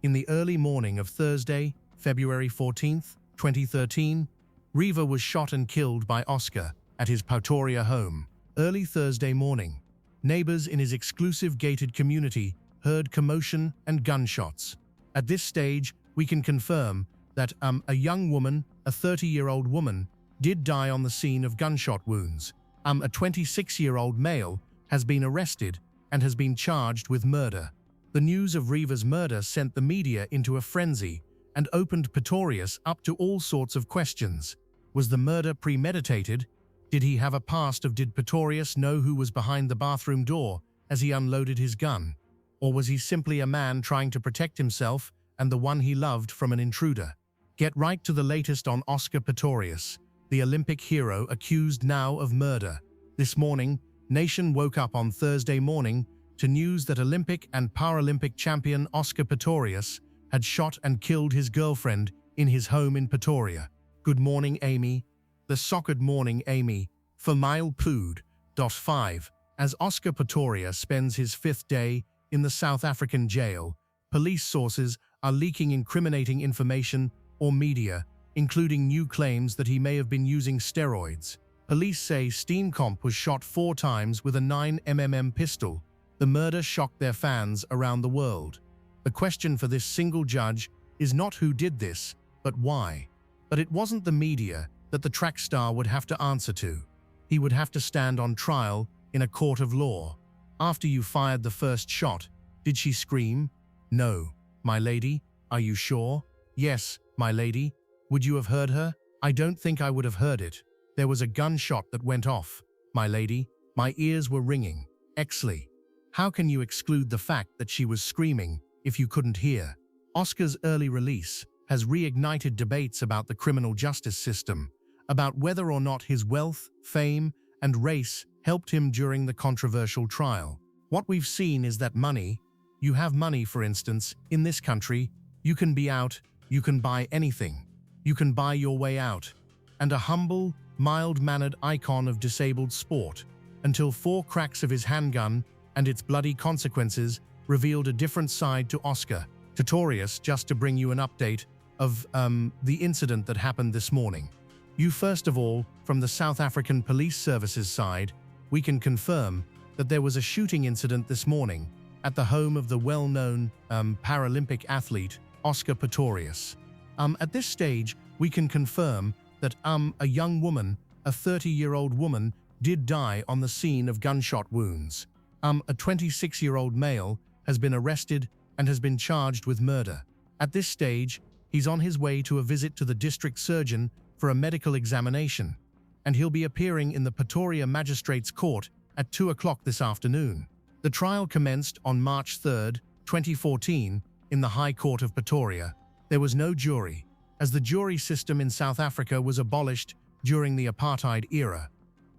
In the early morning of Thursday, February 14th, 2013, Reeva was shot and killed by Oscar at his Pretoria home. Early Thursday morning, neighbors in his exclusive gated community heard commotion and gunshots. At this stage, we can confirm that a young woman, a 30-year-old woman, did die on the scene of gunshot wounds. A 26-year-old male has been arrested and has been charged with murder. The news of Reeva's murder sent the media into a frenzy and opened Pistorius up to all sorts of questions. Was the murder premeditated? Did he have a past? Did Pistorius know who was behind the bathroom door as he unloaded his gun? Or was he simply a man trying to protect himself and the one he loved from an intruder? Get right to the latest on Oscar Pistorius, the Olympic hero accused now of murder. This morning, Nation woke up on Thursday morning to news that Olympic and Paralympic champion Oscar Pistorius had shot and killed his girlfriend in his home in Pretoria. Good morning, Amy. The sockered morning, Amy. For mile Pood. 5. As Oscar Pistorius spends his 5th day in the South African jail, police sources are leaking incriminating information or media, including new claims that he may have been using steroids. Police say Steenkamp was shot 4 times with a 9mm pistol. The murder shocked their fans around the world. The question for this single judge is not who did this, but why. But it wasn't the media that the track star would have to answer to. He would have to stand on trial in a court of law. After you fired the first shot, did she scream? No. My lady, are you sure? Yes, my lady. Would you have heard her? I don't think I would have heard it. There was a gunshot that went off, my lady. My ears were ringing. Exley. How can you exclude the fact that she was screaming if you couldn't hear? Oscar's early release has reignited debates about the criminal justice system, about whether or not his wealth, fame, and race helped him during the controversial trial. What we've seen is that money, you have money for instance, in this country, you can be out, you can buy anything. You can buy your way out. And a humble, mild-mannered icon of disabled sport, until 4 cracks of his handgun and its bloody consequences revealed a different side to Oscar Pistorius. Just to bring you an update of the incident that happened this morning. First of all, from the South African Police Services side, we can confirm that there was a shooting incident this morning at the home of the well-known Paralympic athlete, Oscar Pistorius. At this stage, we can confirm that a young woman, a 30-year-old woman, did die on the scene of gunshot wounds. A 26-year-old male has been arrested and has been charged with murder. At this stage, he's on his way to a visit to the district surgeon for a medical examination, and he'll be appearing in the Pretoria Magistrates Court at 2 o'clock this afternoon. The trial commenced on March 3, 2014, in the High Court of Pretoria. There was no jury, as the jury system in South Africa was abolished during the apartheid era.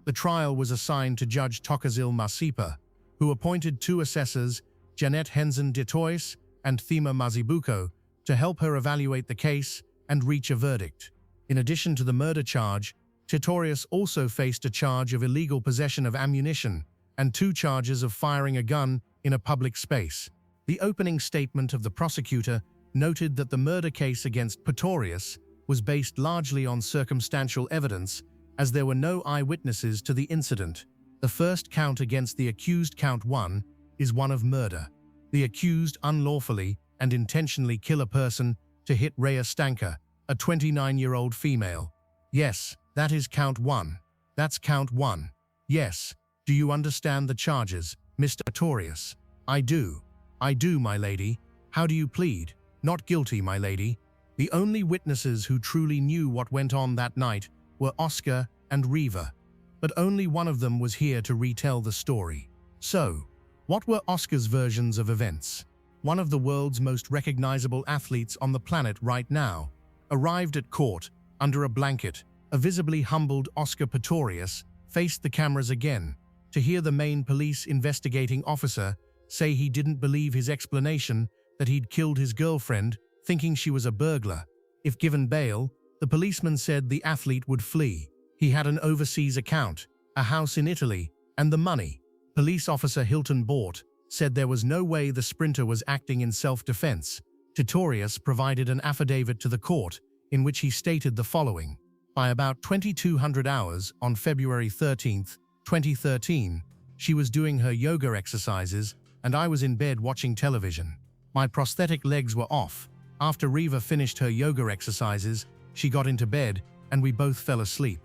The trial was assigned to Judge Thokozile Masipa, who appointed 2 assessors, Janet Henson Detois and Thema Mazibuko, to help her evaluate the case and reach a verdict. In addition to the murder charge, Pistorius also faced a charge of illegal possession of ammunition and 2 charges of firing a gun in a public space. The opening statement of the prosecutor noted that the murder case against Pistorius was based largely on circumstantial evidence, as there were no eyewitnesses to the incident. The first count against the accused, count 1, is one of murder. The accused unlawfully and intentionally kill a person to hit Reeva Steenkamp, a 29-year-old female. Yes, that is count 1. That's count 1. Yes. Do you understand the charges, Mr. Pistorius? I do. I do, my lady. How do you plead? Not guilty, my lady. The only witnesses who truly knew what went on that night were Oscar and Reeva, but only one of them was here to retell the story. So, what were Oscar's versions of events? One of the world's most recognizable athletes on the planet right now arrived at court under a blanket. A visibly humbled Oscar Pistorius faced the cameras again to hear the main police investigating officer say he didn't believe his explanation that he'd killed his girlfriend, thinking she was a burglar. If given bail, the policeman said the athlete would flee. He had an overseas account, a house in Italy, and the money. Police officer Hilton Bort said there was no way the sprinter was acting in self-defense, Pistorius provided an affidavit to the court in which he stated the following. By about 2200 hours on February 13, 2013, she was doing her yoga exercises and I was in bed watching television. My prosthetic legs were off. After Reeva finished her yoga exercises, she got into bed and we both fell asleep.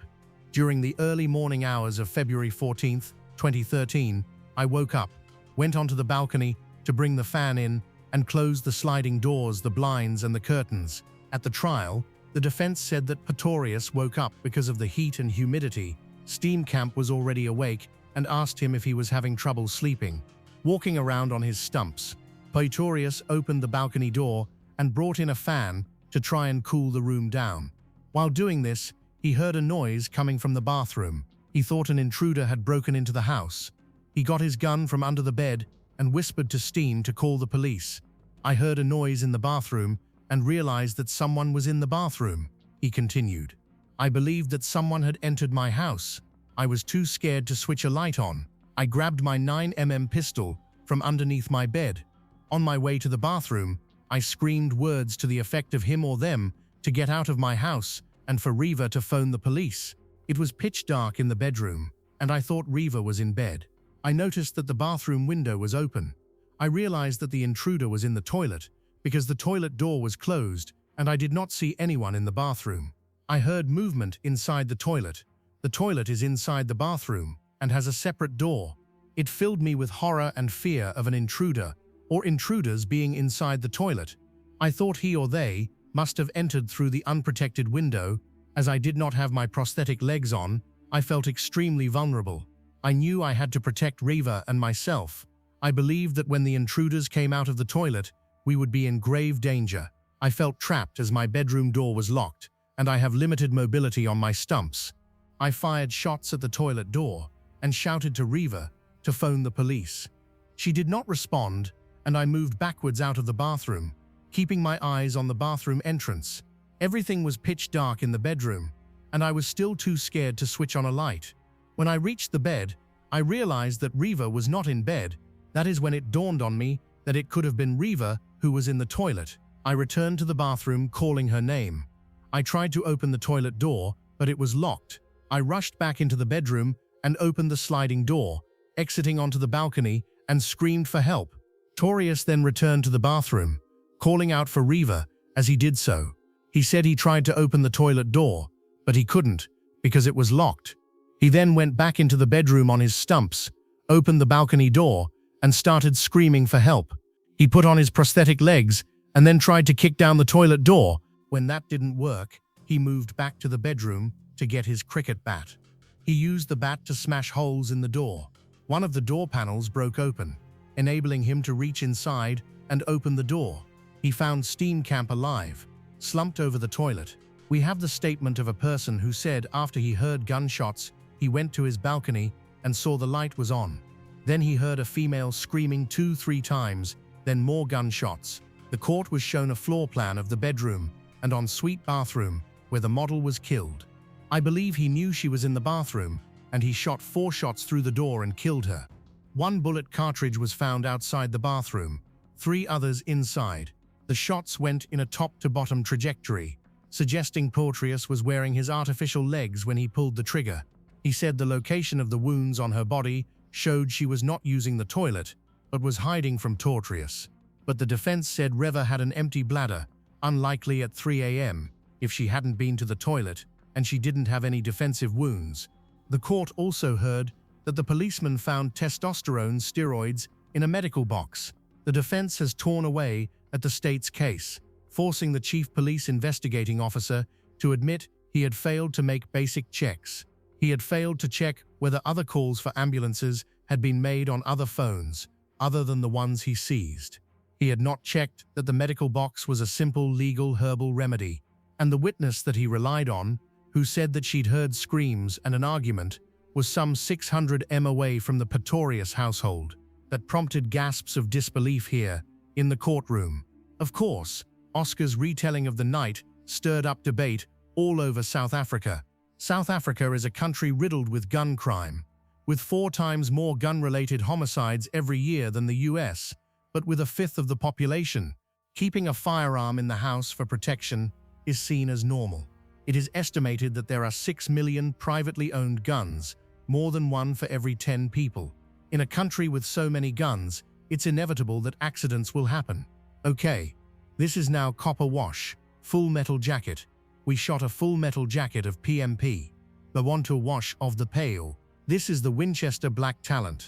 During the early morning hours of February 14, 2013, I woke up, went onto the balcony to bring the fan in and closed the sliding doors, the blinds and the curtains. At the trial, the defense said that Pistorius woke up because of the heat and humidity. Steenkamp was already awake and asked him if he was having trouble sleeping, walking around on his stumps. Pistorius opened the balcony door and brought in a fan to try and cool the room down. While doing this, he heard a noise coming from the bathroom. He thought an intruder had broken into the house. He got his gun from under the bed and whispered to Steen to call the police. I heard a noise in the bathroom and realized that someone was in the bathroom, he continued. I believed that someone had entered my house. I was too scared to switch a light on. I grabbed my 9mm pistol from underneath my bed. On my way to the bathroom, I screamed words to the effect of him or them to get out of my house and for Reeva to phone the police. It was pitch dark in the bedroom, and I thought Reeva was in bed. I noticed that the bathroom window was open. I realized that the intruder was in the toilet because the toilet door was closed and I did not see anyone in the bathroom. I heard movement inside the toilet. The toilet is inside the bathroom and has a separate door. It filled me with horror and fear of an intruder or intruders being inside the toilet. I thought he or they must have entered through the unprotected window. As I did not have my prosthetic legs on, I felt extremely vulnerable. I knew I had to protect Reeva and myself. I believed that when the intruders came out of the toilet, we would be in grave danger. I felt trapped as my bedroom door was locked, and I have limited mobility on my stumps. I fired shots at the toilet door and shouted to Reeva to phone the police. She did not respond, and I moved backwards out of the bathroom, keeping my eyes on the bathroom entrance. Everything was pitch dark in the bedroom, and I was still too scared to switch on a light. When I reached the bed, I realized that Reeva was not in bed. That is when it dawned on me that it could have been Reeva who was in the toilet. I returned to the bathroom calling her name. I tried to open the toilet door, but it was locked. I rushed back into the bedroom and opened the sliding door, exiting onto the balcony and screamed for help. Pistorius then returned to the bathroom, calling out for Reeva as he did so. He said he tried to open the toilet door, but he couldn't because it was locked. He then went back into the bedroom on his stumps, opened the balcony door, and started screaming for help. He put on his prosthetic legs and then tried to kick down the toilet door. When that didn't work, he moved back to the bedroom to get his cricket bat. He used the bat to smash holes in the door. One of the door panels broke open, enabling him to reach inside and open the door. He found Steenkamp alive, slumped over the toilet. We have the statement of a person who said after he heard gunshots, he went to his balcony and saw the light was on. Then he heard a female screaming 2-3 times, then more gunshots. The court was shown a floor plan of the bedroom and ensuite bathroom where the model was killed. I believe he knew she was in the bathroom and he shot 4 shots through the door and killed her. 1 bullet cartridge was found outside the bathroom, 3 others inside. The shots went in a top-to-bottom trajectory, suggesting Pistorius was wearing his artificial legs when he pulled the trigger. He said the location of the wounds on her body showed she was not using the toilet, but was hiding from Pistorius. But the defense said Reeva had an empty bladder, unlikely at 3 a.m. if she hadn't been to the toilet, and she didn't have any defensive wounds. The court also heard that the policeman found testosterone steroids in a medical box. The defense has torn away at the state's case, forcing the chief police investigating officer to admit he had failed to make basic checks. He had failed to check whether other calls for ambulances had been made on other phones, other than the ones he seized. He had not checked that the medical box was a simple legal herbal remedy, and the witness that he relied on, who said that she'd heard screams and an argument, was some 600 m away from the Pistorius household. That prompted gasps of disbelief here, in the courtroom. Of course, Oscar's retelling of the night stirred up debate all over South Africa. South Africa is a country riddled with gun crime, with 4 times more gun-related homicides every year than the US, but with 1/5 of the population. Keeping a firearm in the house for protection is seen as normal. It is estimated that there are 6 million privately owned guns, more than one for every 10 people. In a country with so many guns, it's inevitable that accidents will happen. Okay, this is now copper wash, full metal jacket. We shot a full metal jacket of PMP. The one to wash of the pale. This is the Winchester Black Talon.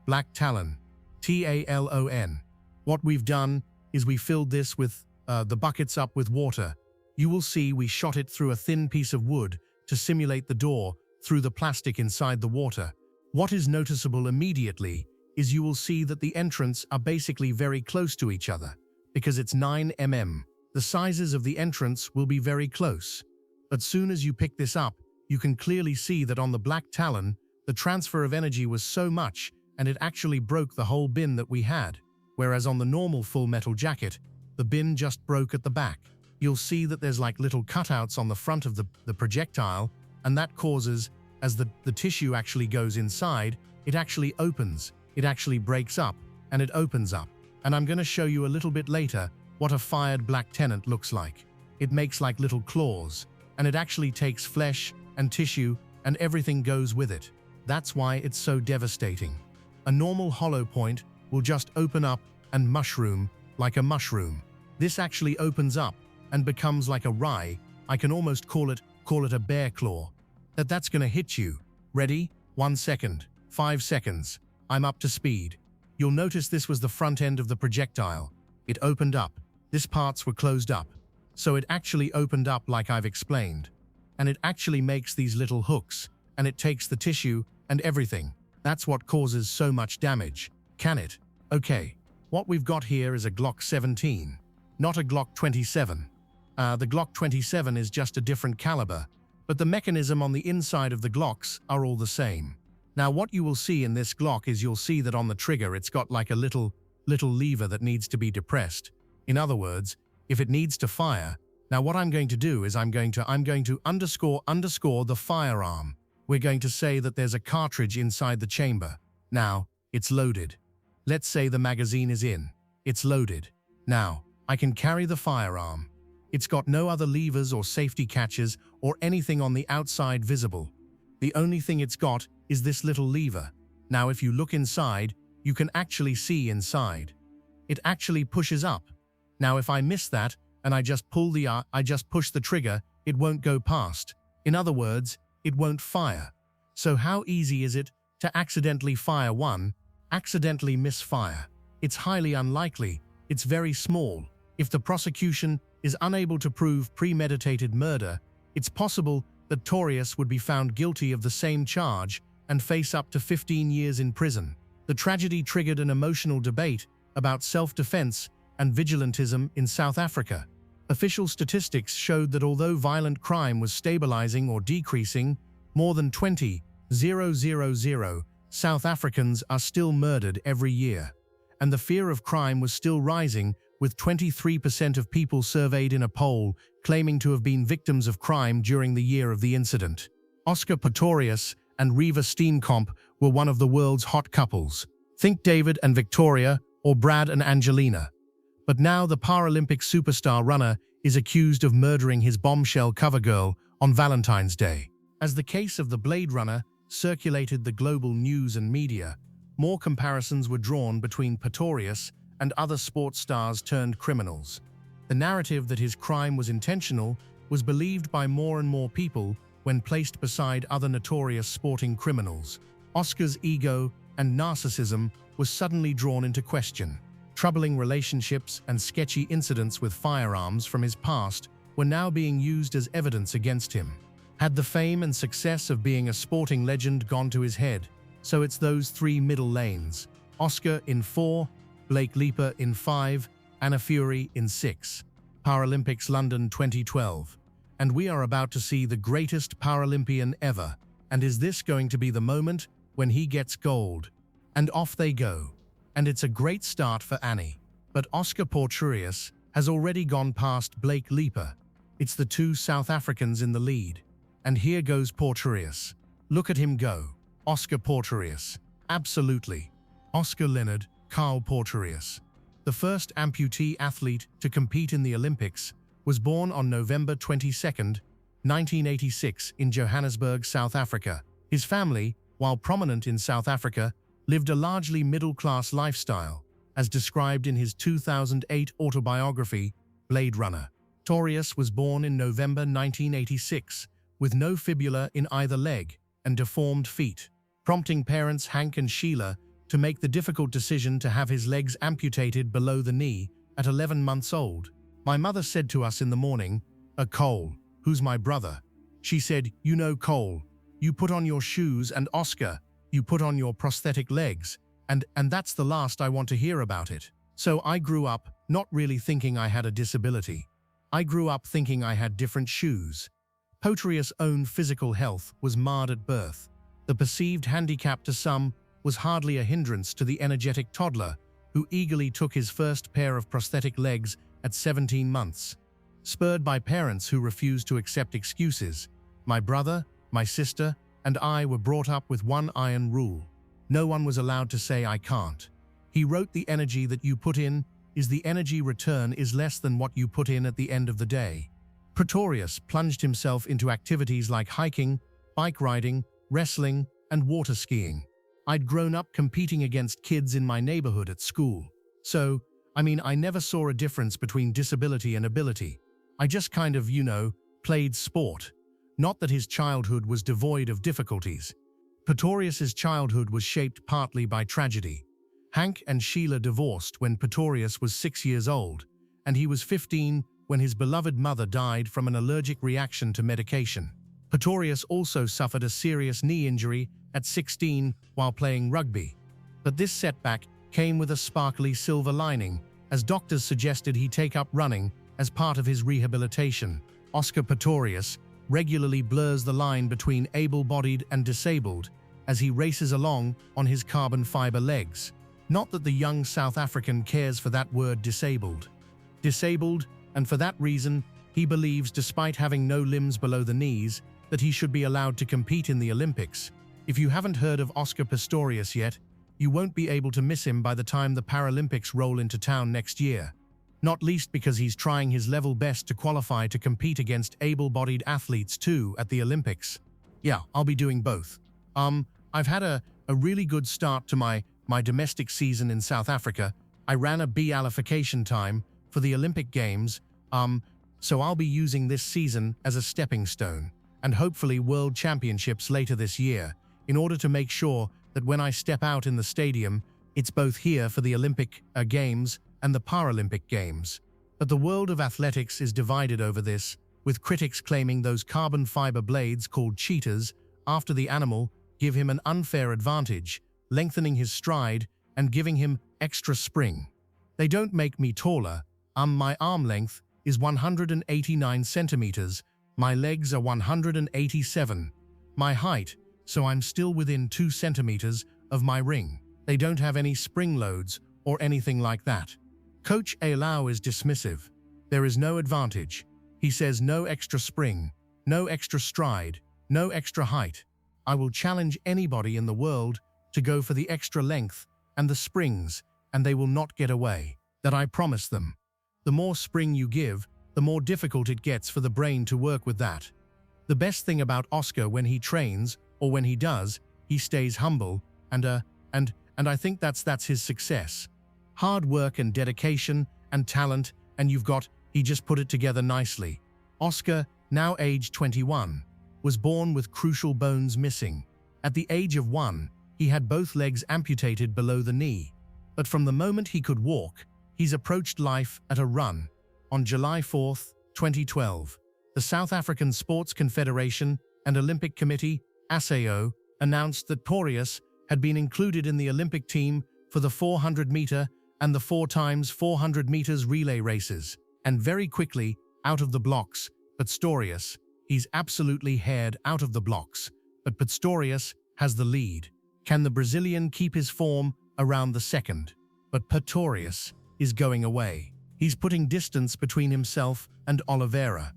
Black Talon. Talon. What we've done is we filled this with the buckets up with water. You will see we shot it through a thin piece of wood to simulate the door through the plastic inside the water. What is noticeable immediately is you will see that the entrants are basically very close to each other because it's 9 mm. The sizes of the entrants will be very close. But soon as you pick this up, you can clearly see that on the Black Talon, the transfer of energy was so much and it actually broke the whole bin that we had. Whereas on the normal full metal jacket, the bin just broke at the back. You'll see that there's like little cutouts on the front of the projectile, and that causes, as the tissue actually goes inside, it actually opens, it actually breaks up, and it opens up. And I'm going to show you a little bit later what a fired black tenant looks like. It makes like little claws, and it actually takes flesh and tissue, and everything goes with it. That's why it's so devastating. A normal hollow point will just open up and mushroom like a mushroom. This actually opens up and becomes like a rye. I can almost call it a bear claw. That's gonna hit you. Ready? 1 second. 5 seconds. I'm up to speed. You'll notice this was the front end of the projectile. It opened up. These parts were closed up. So it actually opened up like I've explained. And it actually makes these little hooks, and it takes the tissue and everything. That's what causes so much damage. Can it? Okay, what we've got here is a Glock 17, not a Glock 27. The Glock 27 is just a different caliber, but the mechanism on the inside of the Glocks are all the same. Now what you will see in this Glock is you'll see that on the trigger it's got like a little lever that needs to be depressed. In other words, if it needs to fire, now what I'm going to do is I'm going to underscore the firearm. We're going to say that there's a cartridge inside the chamber. Now, it's loaded. Let's say the magazine is in. It's loaded. Now, I can carry the firearm. It's got no other levers or safety catches or anything on the outside visible. The only thing it's got is this little lever. Now, if you look inside, you can actually see inside. It actually pushes up. Now, if I miss that and I just push the trigger, it won't go past. In other words, it won't fire. So how easy is it to accidentally fire one, accidentally misfire? It's highly unlikely. It's very small. If the prosecution is unable to prove premeditated murder, it's possible that Pistorius would be found guilty of the same charge and face up to 15 years in prison. The tragedy triggered an emotional debate about self-defense and vigilantism in South Africa. Official statistics showed that although violent crime was stabilizing or decreasing, more than 20,000 South Africans are still murdered every year. And the fear of crime was still rising, with 23% of people surveyed in a poll claiming to have been victims of crime during the year of the incident. Oscar Pistorius and Reeva Steenkamp were one of the world's hot couples. Think David and Victoria or Brad and Angelina. But now the Paralympic superstar runner is accused of murdering his bombshell cover girl on Valentine's Day. As the case of the Blade Runner circulated the global news and media, more comparisons were drawn between Pistorius and other sports stars turned criminals. The narrative that his crime was intentional was believed by more and more people when placed beside other notorious sporting criminals. Oscar's ego and narcissism was suddenly drawn into question. Troubling relationships and sketchy incidents with firearms from his past were now being used as evidence against him. Had the fame and success of being a sporting legend gone to his head? So it's those three middle lanes. Oscar in 4, Blake Leaper in 5, Anna Fury in 6. Paralympics London 2012. And we are about to see the greatest Paralympian ever. And is this going to be the moment when he gets gold? And off they go. And it's a great start for Annie. But Oscar Pistorius has already gone past Blake Leaper. It's the two South Africans in the lead. And here goes Pistorius. Look at him go. Oscar Pistorius. Absolutely. Oscar Leonard, Carl Pistorius. the first amputee athlete to compete in the Olympics, was born on November 22, 1986 in Johannesburg, South Africa. His family, while prominent in South Africa, lived a largely middle-class lifestyle, as described in his 2008 autobiography, Blade Runner. Pistorius was born in November 1986, with no fibula in either leg and deformed feet, prompting parents Hank and Sheila to make the difficult decision to have his legs amputated below the knee at 11 months old. My mother said to us in the morning, Cole, who's my brother? She said, you know Cole, you put on your shoes, and Oscar, you put on your prosthetic legs, and that's the last I want to hear about it. So I grew up not really thinking I had a disability. I grew up thinking I had different shoes. Pistorius' own physical health was marred at birth. The perceived handicap to some was hardly a hindrance to the energetic toddler who eagerly took his first pair of prosthetic legs at 17 months. Spurred by parents who refused to accept excuses, my brother, my sister, and I were brought up with one iron rule. No one was allowed to say I can't. He wrote, the energy that you put in is the energy return is less than what you put in at the end of the day. Pistorius plunged himself into activities like hiking, bike riding, wrestling, and water skiing. I'd grown up competing against kids in my neighborhood at school. So, I never saw a difference between disability and ability. I just kind of, played sport. Not that his childhood was devoid of difficulties. Pistorius's childhood was shaped partly by tragedy. Hank and Sheila divorced when Pistorius was 6 years old, and he was 15 when his beloved mother died from an allergic reaction to medication. Pistorius also suffered a serious knee injury at 16 while playing rugby. But this setback came with a sparkly silver lining, as doctors suggested he take up running as part of his rehabilitation. Oscar Pistorius regularly blurs the line between able-bodied and disabled as he races along on his carbon fiber legs. Not that the young South African cares for that word disabled. And for that reason, he believes, despite having no limbs below the knees, that he should be allowed to compete in the Olympics. If you haven't heard of Oscar Pistorius yet, you won't be able to miss him by the time the Paralympics roll into town next year. Not least because he's trying his level best to qualify to compete against able-bodied athletes too at the Olympics. Yeah, I'll be doing both. I've had a really good start to my domestic season in South Africa. I ran a B-alification time for the Olympic Games, so I'll be using this season as a stepping stone, and hopefully World Championships later this year, in order to make sure that when I step out in the stadium, it's both here for the Olympic Games and the Paralympic Games. But the world of athletics is divided over this, with critics claiming those carbon fiber blades called cheetahs after the animal give him an unfair advantage, lengthening his stride and giving him extra spring. They don't make me taller. My arm length is 189 centimeters, my legs are 187. My height, so I'm still within 2 centimeters of my ring. They don't have any spring loads or anything like that. Coach Alau is dismissive. There is no advantage. He says no extra spring, no extra stride, no extra height. I will challenge anybody in the world to go for the extra length and the springs, and they will not get away. That I promise them. The more spring you give, the more difficult it gets for the brain to work with that. The best thing about Oscar when he trains, or when he does, he stays humble, and I think that's his success. Hard work and dedication and talent, and he just put it together nicely. Oscar, now aged 21, was born with crucial bones missing. At the age of 1, he had both legs amputated below the knee. But from the moment he could walk, he's approached life at a run. On July 4, 2012, the South African Sports Confederation and Olympic Committee, SAO, announced that Pistorius had been included in the Olympic team for the 400-meter and the 4x400 meters relay races. And very quickly, out of the blocks, Pistorius, he's absolutely haired out of the blocks, but Pistorius has the lead. Can the Brazilian keep his form around the second? But Pistorius is going away. He's putting distance between himself and Oliveira.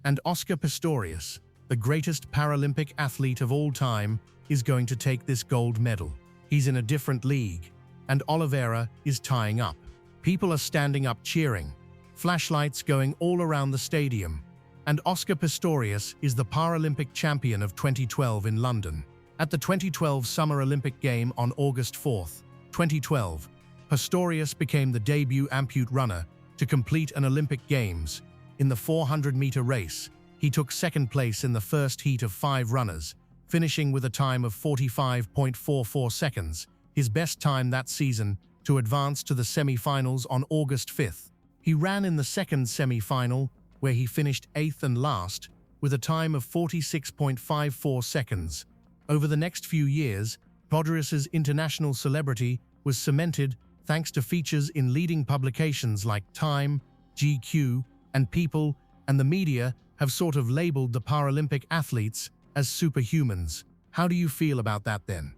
And Oscar Pistorius, the greatest Paralympic athlete of all time, is going to take this gold medal. He's in a different league, and Oliveira is tying up. People are standing up cheering, flashlights going all around the stadium. And Oscar Pistorius is the Paralympic champion of 2012 in London. At the 2012 Summer Olympic Game on August 4, 2012, Pistorius became the debut ampute runner to complete an Olympic Games. In the 400-meter race, he took second place in the first heat of 5 runners, finishing with a time of 45.44 seconds, his best time that season, to advance to the semi-finals on August 5th. He ran in the second semi-final, where he finished 8th and last, with a time of 46.54 seconds. Over the next few years, Pistorius's international celebrity was cemented thanks to features in leading publications like Time, GQ, and People, and the media have sort of labeled the Paralympic athletes as superhumans. How do you feel about that then?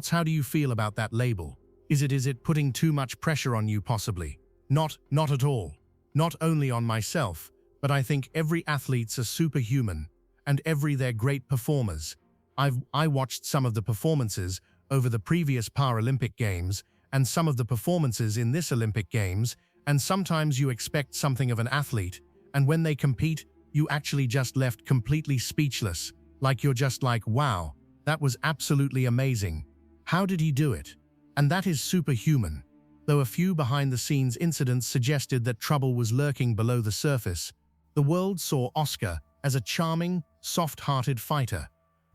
How do you feel about that label? Is it putting too much pressure on you possibly? Not at all. Not only on myself, but I think every athlete's a superhuman, and they're great performers. I watched some of the performances over the previous Paralympic Games and some of the performances in this Olympic Games, and sometimes you expect something of an athlete, and when they compete, you actually just left completely speechless, like you're just like, wow, that was absolutely amazing. How did he do it? And that is superhuman. Though a few behind-the-scenes incidents suggested that trouble was lurking below the surface, the world saw Oscar as a charming, soft-hearted fighter.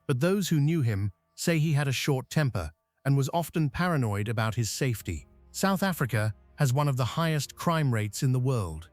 But those who knew him say he had a short temper and was often paranoid about his safety. South Africa has one of the highest crime rates in the world.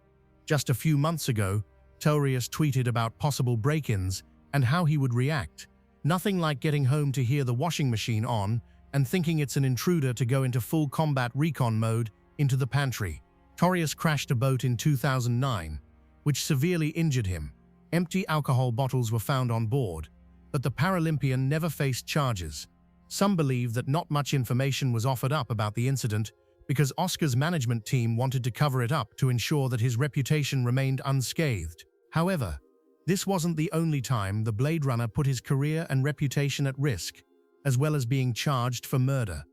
Just a few months ago, Pistorius tweeted about possible break-ins and how he would react. Nothing like getting home to hear the washing machine on and thinking it's an intruder to go into full combat recon mode into the pantry. Pistorius crashed a boat in 2009, which severely injured him. Empty alcohol bottles were found on board, but the Paralympian never faced charges. Some believe that not much information was offered up about the incident because Oscar's management team wanted to cover it up to ensure that his reputation remained unscathed. However, this wasn't the only time the Blade Runner put his career and reputation at risk, as well as being charged for murder.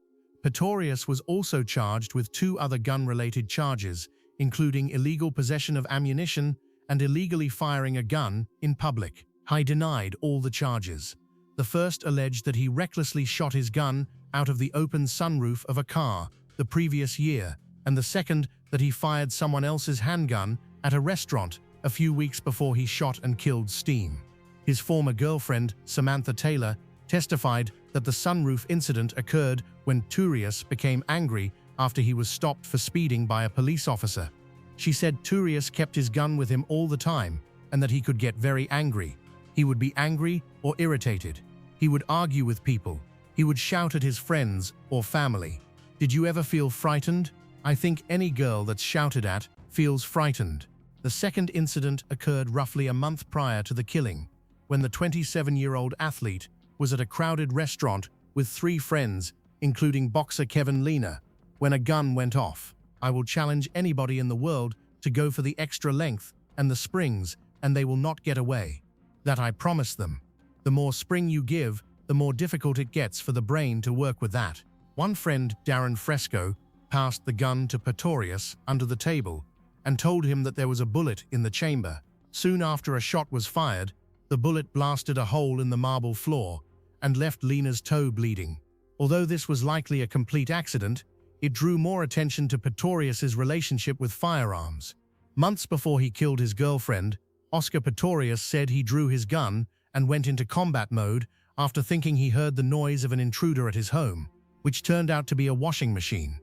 Pistorius was also charged with 2 other gun-related charges, including illegal possession of ammunition and illegally firing a gun in public. He denied all the charges. The first alleged that he recklessly shot his gun out of the open sunroof of a car the previous year, and the second that he fired someone else's handgun at a restaurant a few weeks before he shot and killed Steen. His former girlfriend, Samantha Taylor, testified that the sunroof incident occurred when Pistorius became angry after he was stopped for speeding by a police officer. She said Pistorius kept his gun with him all the time and that he could get very angry. He would be angry or irritated. He would argue with people. He would shout at his friends or family. Did you ever feel frightened? I think any girl that's shouted at feels frightened. The second incident occurred roughly a month prior to the killing, when the 27-year-old athlete was at a crowded restaurant with 3 friends, including boxer Kevin Leena, when a gun went off. I will challenge anybody in the world to go for the extra length and the springs, and they will not get away. That I promise them. The more spring you give, the more difficult it gets for the brain to work with that. One friend, Darren Fresco, passed the gun to Pistorius under the table and told him that there was a bullet in the chamber. Soon after a shot was fired, the bullet blasted a hole in the marble floor and left Leena's toe bleeding. Although this was likely a complete accident, it drew more attention to Pistorius's relationship with firearms. Months before he killed his girlfriend, Oscar Pistorius said he drew his gun and went into combat mode after thinking he heard the noise of an intruder at his home, which turned out to be a washing machine.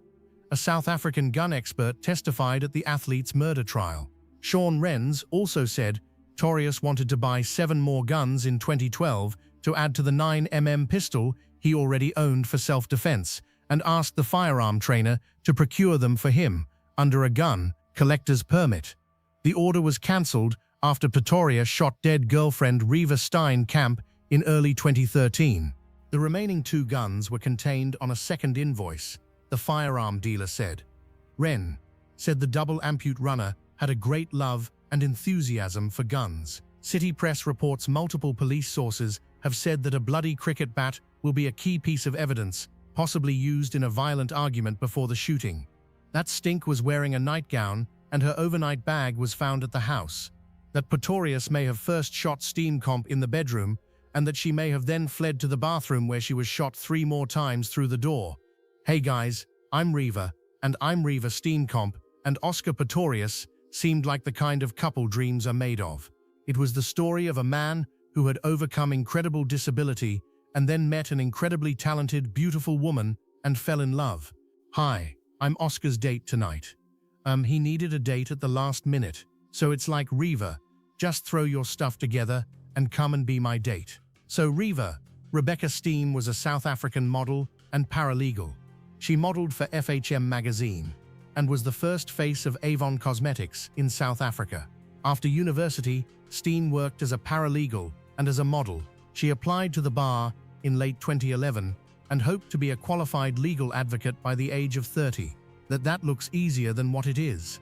A South African gun expert testified at the athlete's murder trial. Sean Renz also said Pistorius wanted to buy 7 more guns in 2012 to add to the 9mm pistol he already owned for self-defense, and asked the firearm trainer to procure them for him under a gun collector's permit. The order was cancelled after Pistorius shot dead girlfriend Reeva Steenkamp in early 2013. The remaining 2 guns were contained on a second invoice, the firearm dealer said. Ren said the double ampute runner had a great love and enthusiasm for guns. City Press reports multiple police sources have said that a bloody cricket bat will be a key piece of evidence, possibly used in a violent argument before the shooting. That stink was wearing a nightgown, and her overnight bag was found at the house. That Pistorius may have first shot Steenkamp in the bedroom, and that she may have then fled to the bathroom where she was shot 3 more times through the door. Hey guys, I'm Reeva, and I'm Reeva Steenkamp, and Oscar Pistorius seemed like the kind of couple dreams are made of. It was the story of a man who had overcome incredible disability and then met an incredibly talented, beautiful woman and fell in love. Hi, I'm Oscar's date tonight. He needed a date at the last minute, so it's like, Reeva, just throw your stuff together and come and be my date. So Reeva, Rebecca Steen, was a South African model and paralegal. She modeled for FHM magazine and was the first face of Avon Cosmetics in South Africa. After university, Steen worked as a paralegal and as a model. She applied to the bar in late 2011 and hoped to be a qualified legal advocate by the age of 30. That looks easier than what it is.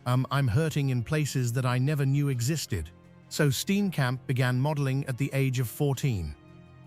I'm hurting in places that I never knew existed. So Steenkamp began modeling at the age of 14.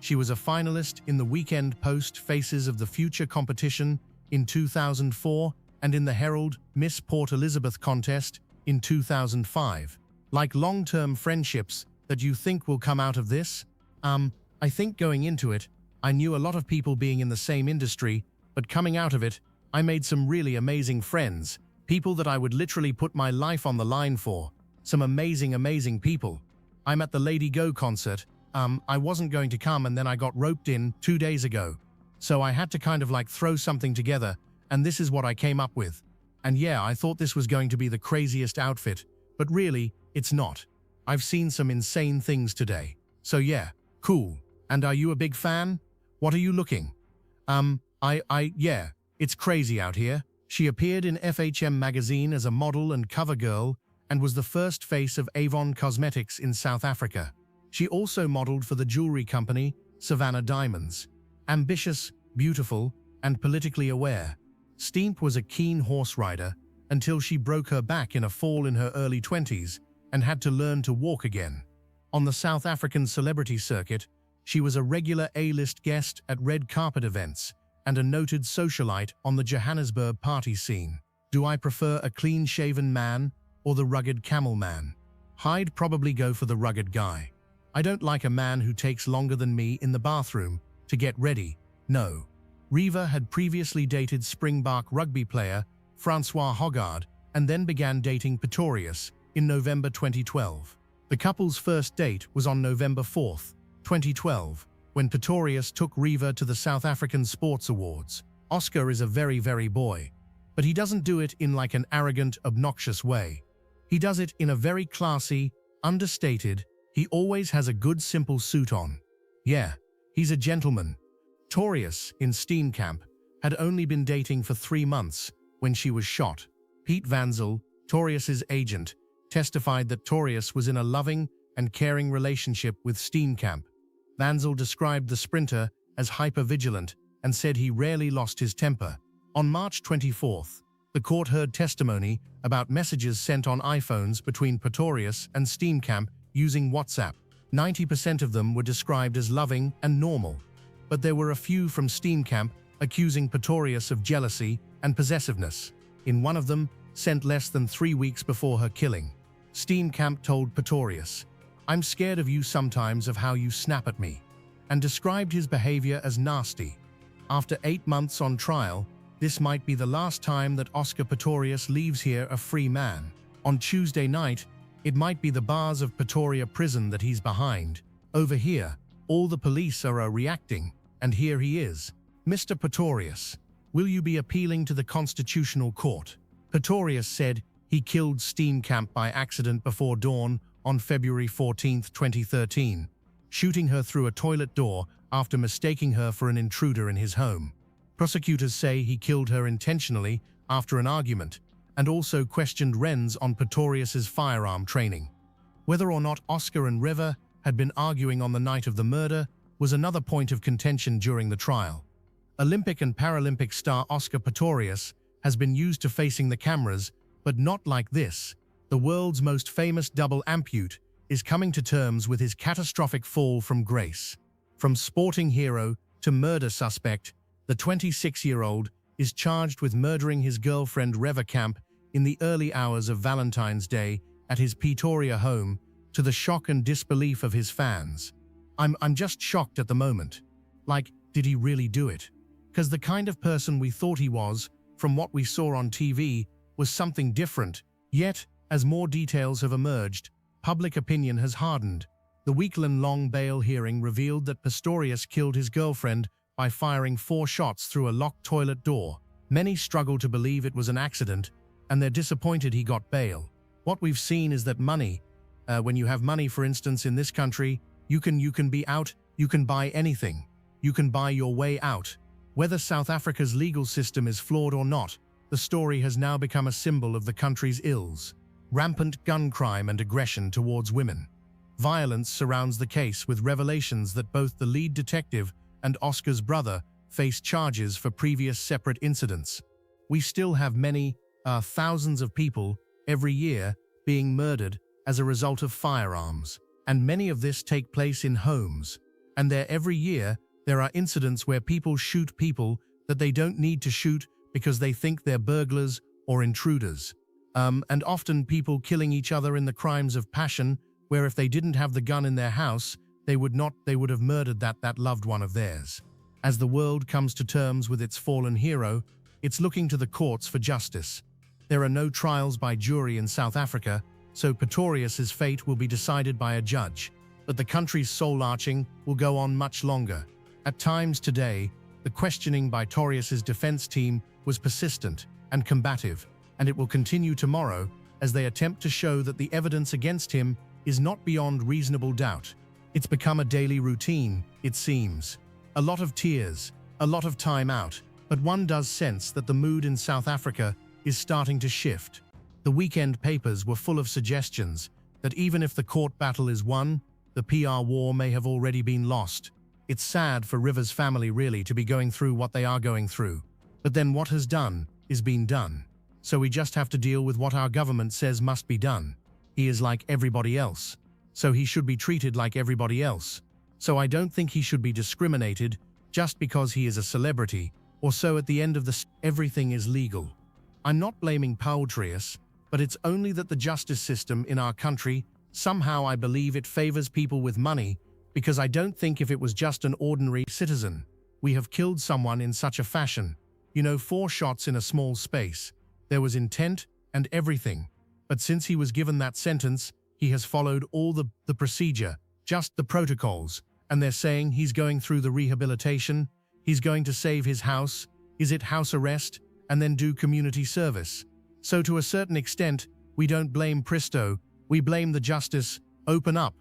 She was a finalist in the Weekend Post Faces of the Future competition in 2004 and in the Herald Miss Port Elizabeth contest in 2005. Like long-term friendships that you think will come out of this? I think going into it, I knew a lot of people being in the same industry, but coming out of it, I made some really amazing friends, people that I would literally put my life on the line for. Some amazing people. I'm at the Lady Go concert. I wasn't going to come, and then I got roped in 2 days ago. So I had to kind of like throw something together, and this is what I came up with. And yeah, I thought this was going to be the craziest outfit, but really, it's not. I've seen some insane things today. So yeah, cool. And are you a big fan? What are you looking? Yeah, it's crazy out here. She appeared in FHM magazine as a model and cover girl and was the first face of Avon Cosmetics in South Africa. She also modeled for the jewelry company Savannah Diamonds. Ambitious, beautiful, and politically aware, Steenkamp was a keen horse rider until she broke her back in a fall in her early 20s and had to learn to walk again. On the South African celebrity circuit, she was a regular A-list guest at red carpet events and a noted socialite on the Johannesburg party scene. Do I prefer a clean-shaven man or the rugged camel man? I'd probably go for the rugged guy. I don't like a man who takes longer than me in the bathroom to get ready. No. Reeva had previously dated Springbok rugby player Francois Hoggard and then began dating Pistorius in November 2012. The couple's first date was on November 4, 2012, when Pistorius took Reeva to the South African Sports Awards. Oscar is a very boy, but he doesn't do it in like an arrogant, obnoxious way. He does it in a very classy, understated. He always has a good simple suit on. Yeah, he's a gentleman. Pistorius, in Steenkamp, had only been dating for 3 months when she was shot. Pete Vanzel, Pistorius's agent, testified that Pistorius was in a loving and caring relationship with Steenkamp. Vanzel described the sprinter as hyper-vigilant and said he rarely lost his temper. On March 24th, the court heard testimony about messages sent on iPhones between Pistorius and Steenkamp using WhatsApp. 90% of them were described as loving and normal, but there were a few from Steenkamp accusing Pistorius of jealousy and possessiveness. In one of them, sent less than 3 weeks before her killing, Steenkamp told Pistorius, "I'm scared of you sometimes, of how you snap at me," and described his behavior as nasty. After 8 months on trial, this might be the last time that Oscar Pistorius leaves here a free man. On Tuesday night, it might be the bars of Pretoria prison that he's behind. Over here, all the police are reacting, and here he is. Mr. Pistorius, will you be appealing to the Constitutional Court? Pistorius said he killed Steenkamp by accident before dawn on February 14, 2013, shooting her through a toilet door after mistaking her for an intruder in his home. Prosecutors say he killed her intentionally after an argument, and also questioned Renz on Pistorius's firearm training. Whether or not Oscar and Reeva had been arguing on the night of the murder was another point of contention during the trial. Olympic and Paralympic star Oscar Pistorius has been used to facing the cameras, but not like this. The world's most famous double ampute is coming to terms with his catastrophic fall from grace. From sporting hero to murder suspect, the 26-year-old is charged with murdering his girlfriend Reeva Steenkamp in the early hours of Valentine's Day at his Pretoria home, to the shock and disbelief of his fans. I'm just shocked at the moment. Like, did he really do it? Because the kind of person we thought he was, from what we saw on TV, was something different. Yet, as more details have emerged, public opinion has hardened. The week-long bail hearing revealed that Pistorius killed his girlfriend by firing 4 shots through a locked toilet door. Many struggle to believe it was an accident, and they're disappointed he got bail. What we've seen is that money, when you have money, for instance, in this country, you can be out, you can buy anything. You can buy your way out. Whether South Africa's legal system is flawed or not, the story has now become a symbol of the country's ills. Rampant gun crime and aggression towards women. Violence surrounds the case, with revelations that both the lead detective and Oscar's brother face charges for previous separate incidents. We still have many, thousands of people every year being murdered as a result of firearms, and many of this take place in homes. And every year there are incidents where people shoot people that they don't need to shoot because they think they're burglars or intruders. And often people killing each other in the crimes of passion, where if they didn't have the gun in their house, they would have murdered that loved one of theirs. As the world comes to terms with its fallen hero, it's looking to the courts for justice. There are no trials by jury in South Africa, so Pistorius's fate will be decided by a judge. But the country's soul-arching will go on much longer. At times today, the questioning by Pistorius's defense team was persistent and combative, and it will continue tomorrow as they attempt to show that the evidence against him is not beyond reasonable doubt. It's become a daily routine, it seems. A lot of tears, a lot of time out, but one does sense that the mood in South Africa is starting to shift. The weekend papers were full of suggestions that even if the court battle is won, the PR war may have already been lost. It's sad for Reeva's family, really, to be going through what they are going through. But then what has done is been done. So we just have to deal with what our government says must be done. He is like everybody else, so he should be treated like everybody else. So I don't think he should be discriminated just because he is a celebrity, or so at the end of everything is legal. I'm not blaming Pistorius, but it's only that the justice system in our country, somehow I believe it favors people with money, because I don't think if it was just an ordinary citizen, we have killed someone in such a fashion. 4 shots in a small space. There was intent and everything. But since he was given that sentence, he has followed all the procedure, just the protocols, and they're saying he's going through the rehabilitation, he's going to save his house, is it house arrest, and then do community service. So to a certain extent, we don't blame Pristo, we blame the justice. Open up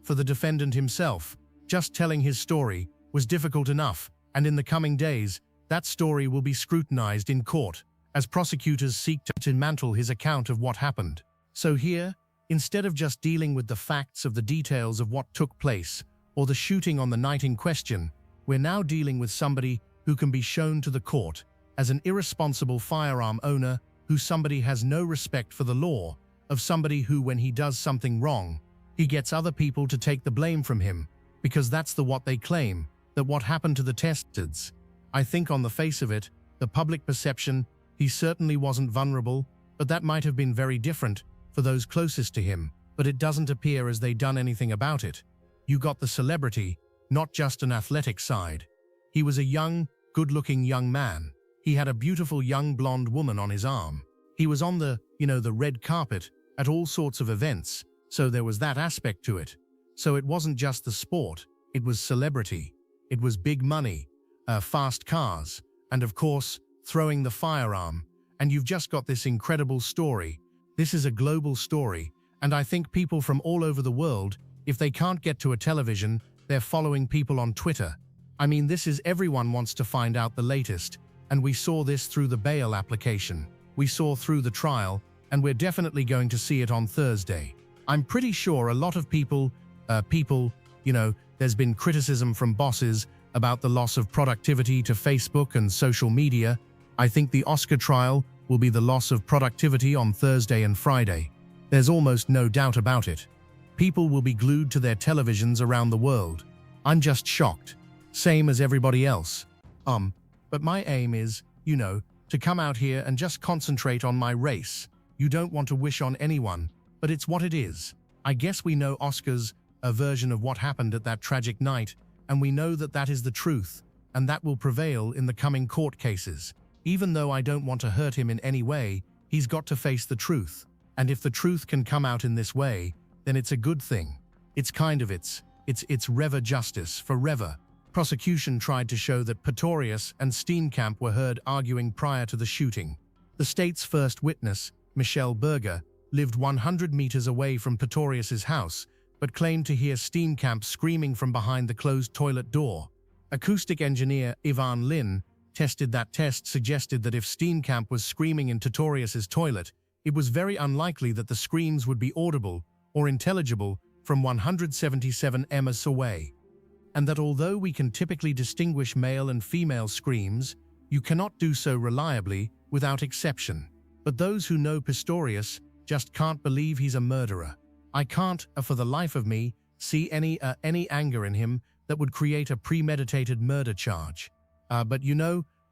for the defendant himself. Just telling his story was difficult enough, and in the coming days, that story will be scrutinized in court, as prosecutors seek to dismantle his account of what happened. So here, instead of just dealing with the facts of the details of what took place, or the shooting on the night in question, we're now dealing with somebody who can be shown to the court as an irresponsible firearm owner, who somebody has no respect for the law, of somebody who, when he does something wrong, he gets other people to take the blame from him, because that's what they claim, that what happened to the testeds. I think on the face of it, the public perception, he certainly wasn't vulnerable, but that might have been very different for those closest to him, but it doesn't appear as they done anything about it. You got the celebrity, not just an athletic side. He was a young, good-looking young man. He had a beautiful young blonde woman on his arm. He was on the red carpet at all sorts of events, so there was that aspect to it. So it wasn't just the sport, it was celebrity. It was big money, fast cars, and of course, throwing the firearm. And you've just got this incredible story. This is a global story, and I think people from all over the world, if they can't get to a television, they're following people on Twitter. I mean, this is everyone wants to find out the latest, and we saw this through the bail application. We saw through the trial, and we're definitely going to see it on Thursday. I'm pretty sure a lot of people, there's been criticism from bosses about the loss of productivity to Facebook and social media. I think the Oscar trial will be the loss of productivity on Thursday and Friday. There's almost no doubt about it. People will be glued to their televisions around the world. I'm just shocked. Same as everybody else. But my aim is to come out here and just concentrate on my race. You don't want to wish on anyone, but it's what it is. I guess we know Oscar's a version of what happened at that tragic night, and we know that that is the truth, and that will prevail in the coming court cases. Even though I don't want to hurt him in any way, he's got to face the truth. And if the truth can come out in this way, then it's a good thing. It's Reeva justice for Reeva. Prosecution tried to show that Pistorius and Steenkamp were heard arguing prior to the shooting. The state's first witness, Michelle Berger, lived 100 meters away from Pistorius's house, but claimed to hear Steenkamp screaming from behind the closed toilet door. Acoustic engineer Ivan Lin tested that test suggested that if Steenkamp was screaming in Pistorius's toilet, it was very unlikely that the screams would be audible or intelligible from 177 meters away. And that although we can typically distinguish male and female screams, you cannot do so reliably without exception. But those who know Pistorius just can't believe he's a murderer. I can't, for the life of me, see any anger in him that would create a premeditated murder charge. But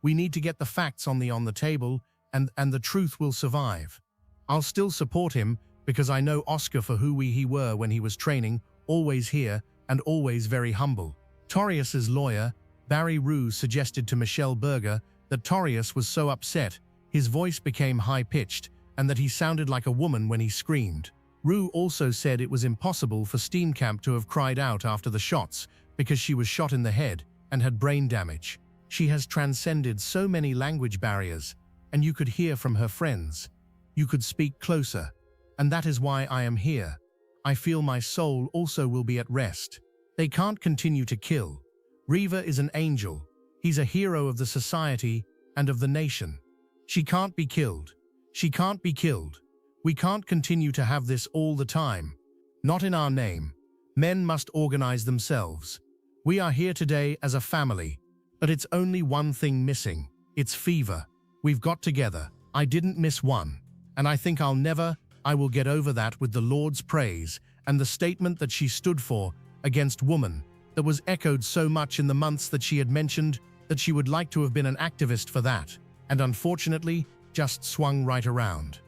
we need to get the facts on the table, and the truth will survive. I'll still support him because I know Oscar for who he were when he was training, always here and always very humble. Pistorius's lawyer, Barry Rue, suggested to Michelle Berger that Pistorius was so upset, his voice became high-pitched, and that he sounded like a woman when he screamed. Rue also said it was impossible for Steenkamp to have cried out after the shots because she was shot in the head and had brain damage. She has transcended so many language barriers, and you could hear from her friends. You could speak closer, and that is why I am here. I feel my soul also will be at rest. They can't continue to kill. Reeva is an angel. He's a hero of the society and of the nation. She can't be killed. She can't be killed. We can't continue to have this all the time. Not in our name. Men must organize themselves. We are here today as a family, but it's only one thing missing. It's fever. We've got together. I didn't miss one. And I think I will get over that with the Lord's praise and the statement that she stood for against woman that was echoed so much in the months that she had mentioned that she would like to have been an activist for that, and unfortunately just swung right around.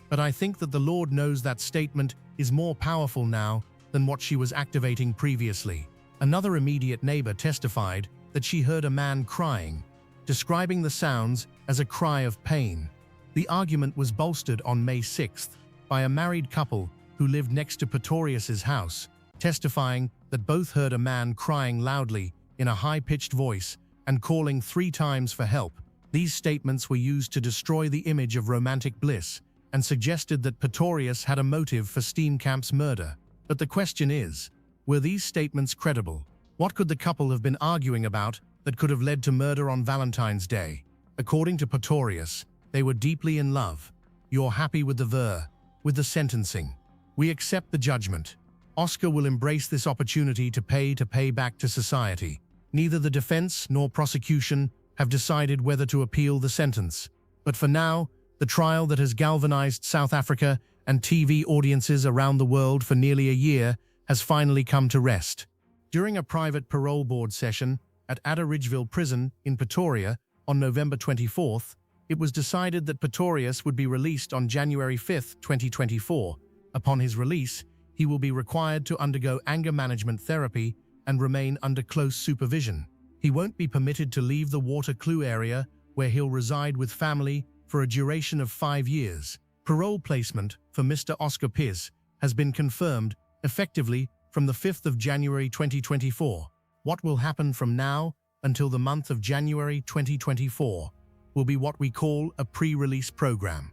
But I think that the Lord knows that statement is more powerful now than what she was activating previously. Another immediate neighbor testified that she heard a man crying, describing the sounds as a cry of pain. The argument was bolstered on May 6th by a married couple who lived next to Pistorius's house, testifying that both heard a man crying loudly in a high-pitched voice and calling 3 times for help. These statements were used to destroy the image of romantic bliss and suggested that Pistorius had a motive for Steenkamp's murder. But the question is, were these statements credible? What could the couple have been arguing about that could have led to murder on Valentine's Day? According to Pistorius, they were deeply in love. You're happy with the sentencing. We accept the judgment. Oscar will embrace this opportunity to pay back to society. Neither the defense nor prosecution have decided whether to appeal the sentence. But for now, the trial that has galvanized South Africa and TV audiences around the world for nearly a year has finally come to rest. During a private parole board session at Ada Ridgeville Prison in Pretoria on November 24th, it was decided that Pistorius would be released on January 5, 2024. Upon his release, he will be required to undergo anger management therapy and remain under close supervision. He won't be permitted to leave the Water Clue area, where he'll reside with family for a duration of 5 years. Parole placement for Mr. Oscar Piz has been confirmed, effectively from the 5th of January 2024. What will happen from now until the month of January 2024 will be what we call a pre-release program.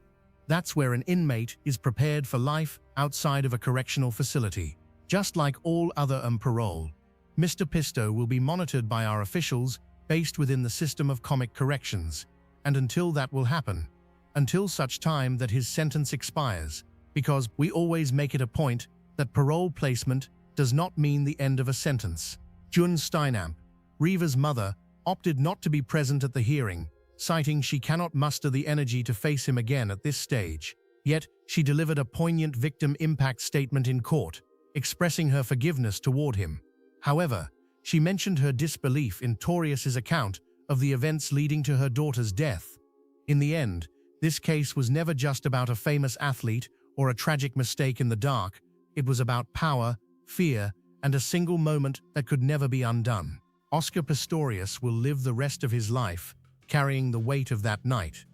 That's where an inmate is prepared for life outside of a correctional facility. Just like all other parole, Mr. Pisto will be monitored by our officials based within the system of comic corrections, and until that will happen, until such time that his sentence expires, because we always make it a point that parole placement does not mean the end of a sentence. June Steinamp, Reeva's mother, opted not to be present at the hearing, citing she cannot muster the energy to face him again at this stage. Yet, she delivered a poignant victim impact statement in court, expressing her forgiveness toward him. However, she mentioned her disbelief in Pistorius's account of the events leading to her daughter's death. In the end, this case was never just about a famous athlete or a tragic mistake in the dark. It was about power, fear, and a single moment that could never be undone. Oscar Pistorius will live the rest of his life carrying the weight of that night.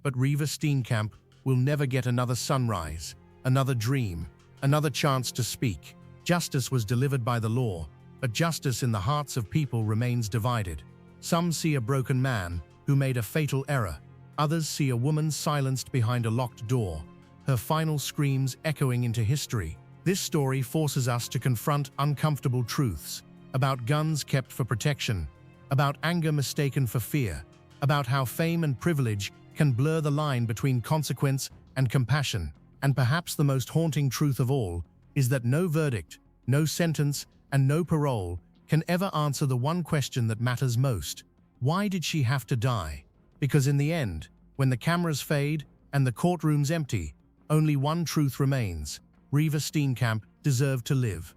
But Reeva Steenkamp will never get another sunrise, another dream, another chance to speak. Justice was delivered by the law, but justice in the hearts of people remains divided. Some see a broken man who made a fatal error. Others see a woman silenced behind a locked door, her final screams echoing into history. This story forces us to confront uncomfortable truths about guns kept for protection, about anger mistaken for fear, about how fame and privilege can blur the line between consequence and compassion. And perhaps the most haunting truth of all is that no verdict, no sentence, and no parole can ever answer the one question that matters most. Why did she have to die? Because in the end, when the cameras fade and the courtroom's empty, only one truth remains: Reeva Steenkamp deserved to live.